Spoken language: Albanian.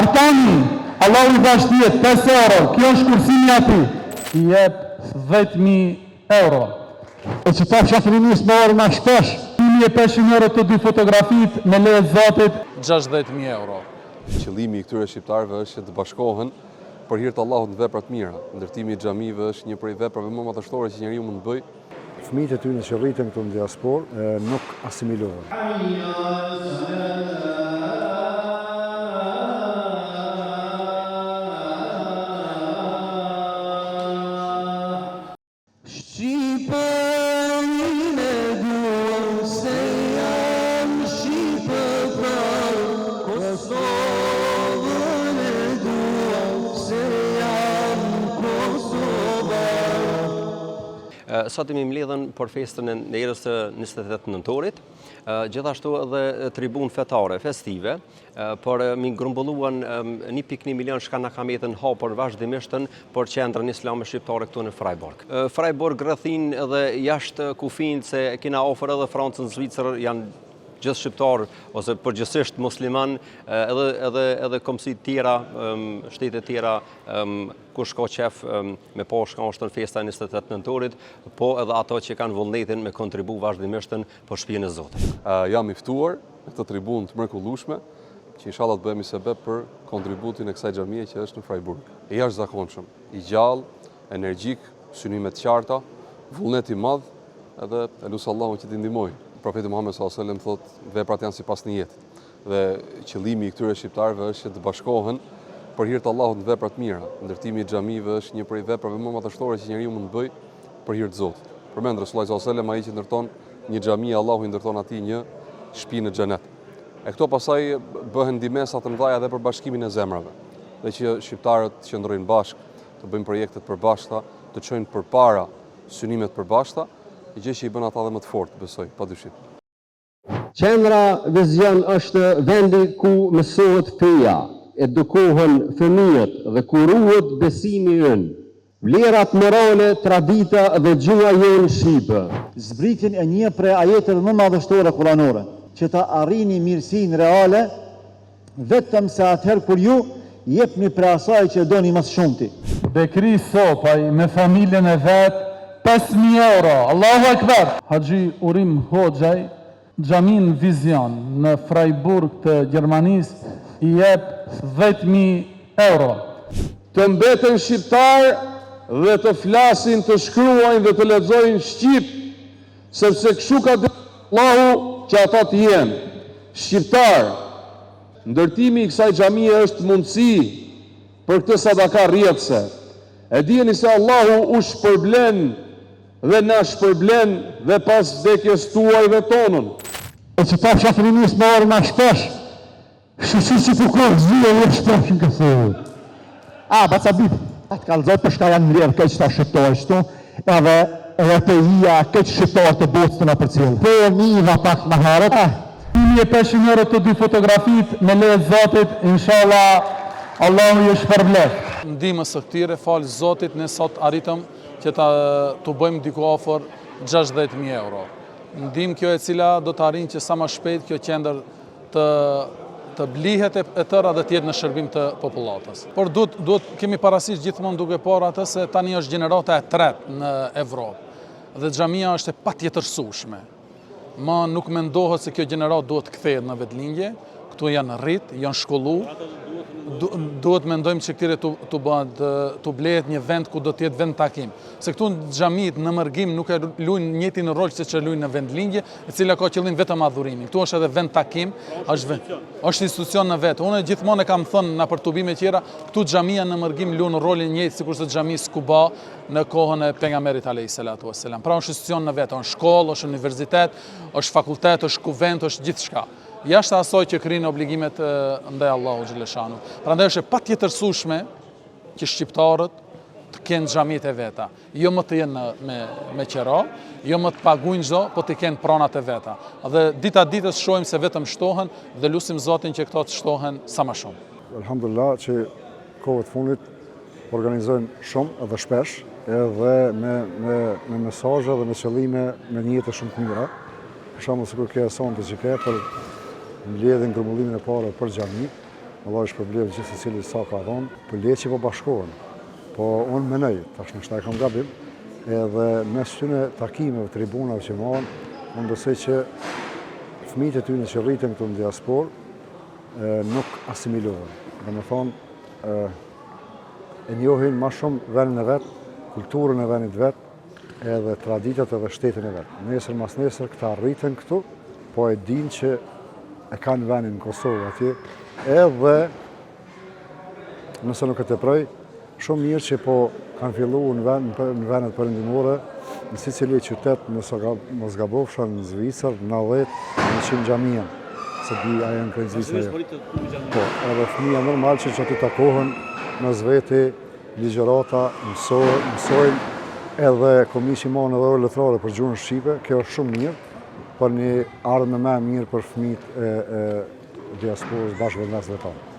Artani, Allah i bashkëtijet, 5 euro, kjo është kursimi ati, i jep 10.000 euro. E që ta shafrinis me orë ma shpesh, 1.500 euro të dy fotografit me lejët zotit, 60.000 euro. Qëllimi i këtyre shqiptarëve është që të bashkohen për hir të Allahut në vepra të mira. Ndërtimi i xhamive është një prej veprave më madhështore që njeriu mund të bëjë. Fëmijët e tyre që rriten këtu në diasporë nuk asimilohen. Sot jemi mbledhur për festën e erës së 28 nëntorit, gjithashtu edhe tribunë fetare, festive, por mi grumbulluan 1.1 milion shka na kametën hapur vazhdimisht për qendrën islame shqiptare këtu në Freiburg. Freiburg rrethin edhe jashtë kufijnë se kena ofër edhe Francën, Zvicër, janë gjithë shqiptar ose përgjithsisht musliman, edhe komësi tjera, shtete tjera, ku shko qef me po shka është në festa 28 nëntorit, po edhe ato që kanë vullnetin me kontribu vazhdimisht për shtëpinë e Zotit. Jam i ftuar në këtë tribunë të mrekullueshme, që inshallah të bëhemi sebeb për kontributin e kësaj xhamie që është në Freiburg. I jashtëzakonshëm, i gjallë, energjik, synime të qarta, vullnet i madh, edhe elusë Allahun që t'i ndihmojë. Profeti Muhammed s.a.s. thot, veprat janë sipas niyetit. Dhe qëllimi i këtyre shqiptarëve është që të bashkohen për hir të Allahut në vepra të mira. Ndërtimi i xhamive është një prej veprave më madhështore që njeriu mund të bëjë për hir të Zotit. Përmend Resulullah s.a.s. ai që ndërton një xhami, Allahu i ndërton atij një shtëpi në xhenet. E këto pasaj bëhen ndihmesa të mëdha edhe për bashkimin e zemrave. Dhe që shqiptarët qëndrojnë bashkë, të bëjnë projekte të përbashkëta, të çojnë përpara synimet të përbashkëta, gjë që i bën ata dhe më të fortë, besoj, padyshim. Qendra Vizion është vendi ku mësohet feja, edukohen fëmijët dhe ku ruhet besimi ynë, vlerat morale, tradita dhe gjuha jonë shqipe. Zbritjen e një prej ajeteve më madhështore kuranore, që ta arrini mirësinë reale, vetëm se atëherë kur ju jepni prej asaj që doni më shumti. Bekri Sopaj me familjen e vetë, 5.000 euro, Allahu Akbar! Haxhi Urim Hoxhaj, xhamin Vizion në Freiburg të Gjermanisë, i jep 10.000 euro. Të mbeten shqiptar dhe të flasin, të shkruajnë dhe të lexojnë shqip, sepse kështu ka dhënë Allahu që ata të jenë shqiptar. Ndërtimi i kësaj xhamie është mundësi për këtë sadaka rrjedhse. E dijeni se Allahu u shpërblen dhe na shpërblen dhe pas vdekjes tuaj dhe tonën. E që ta shafrinis me orë ma shpesh, shësi që fukur, zhvije e shpesh në kësë. Baca bit, atë kalëzoj për shka janë nërjerë këtë që ta shqiptojë shtu, edhe të ija këtë shqiptojë të botës të në për cilë. Po një va pak më harët. 1.500 euro të dy fotografit me lejët Zotit, inshallah, Allahu ju shpërblet. Ndihmës së këtyre, falë Zotit, ne sot arritëm që të bëjmë diku afër 60.000 euro. Ndihmë kjo e cila do të arrijë që sa më shpejt kjo qendër të blihet e tëra dhe të jetë në shërbim të popullatës. Por duhet kemi parasysh gjithmonë duke parë atë se tani është gjenerata e tretë në Evropë dhe xhamia është e patjetërsueshme. Ma nuk mendohet se kjo gjenerat duhet kthehet në vetëlindje, këtu janë rrit, janë shkollu, duhet mendojmë që këtire të blehet një vend ku do t'jetë vend takim. Se këtu në xhamit në mërgim nuk e luajnë njëjtin rol se që luajnë në vendlindje, e cila ka qëllim vetëm adhurimi. Këtu është edhe vend takim, është institucion në vetë. Unë gjithmonë e kam thënë në për tubime tjera, këtu xhamia në mërgim luajnë rolin njëjtë sikur se xhami Skuba në kohën e pejgamberit alayhis salatu wassalam. Pra është institucion në vetë, është shkollë, është universitet, është fakultet, është kuvent, është gjithçka. Jashtë asaj që krinë obligimet ndaj Allahu xhaleshanu. Prandaj është patjetërsueshme që shqiptarët të kenë xhamitë e veta. Jo më të jenë me qera, jo më të paguajnë çdo, po të kenë pronat e veta. Dhe dita ditës shohim se vetëm shtohen dhe lutim Zotin që këto të shtohen sa më shumë. Alhamdulillah që kohët fundit organizojnë shumë edhe shpesh, edhe me mesazhe dhe me qëllime me një jetë shumë të mira. Për shembull sikur kjo sonte që ka për mbledhjen grumbullimin e parë për xhami, Allah është problem gjithë se cili sa ka thonë, për le që po bashkohen. Po unë menoj, tash në shtaj kam gabim, edhe mes tyne takimeve, tribunave që marrën, unë besoj që fëmijët e tyre që rriten këtu në diasporë nuk asimilohen. Dhe me thonë, e njohin ma shumë vendin e vetë, kulturën e vendit vetë, edhe traditat edhe shtetin e vetë. Nesër mas nesër këta rriten këtu, po e din që e kanë vendin në Kosovë atje, edhe nëse nuk e teproj, shumë mirë që po kanë fillu në vendet perëndimore, në Sicili qytet, nëse mos gabofsha në Zvicër, 90-100 xhamia, se di ajo në krejt Zvicër. Po, edhe fëmija normal që të takohen në zveti, ligjërata, mësojnë, edhe komishi marrën edhe orë letrare për gjuhën shqipe, kjo është shumë mirë, për një ardhmë më mirë për fëmijët e diasporës bashkëvendasve tonë.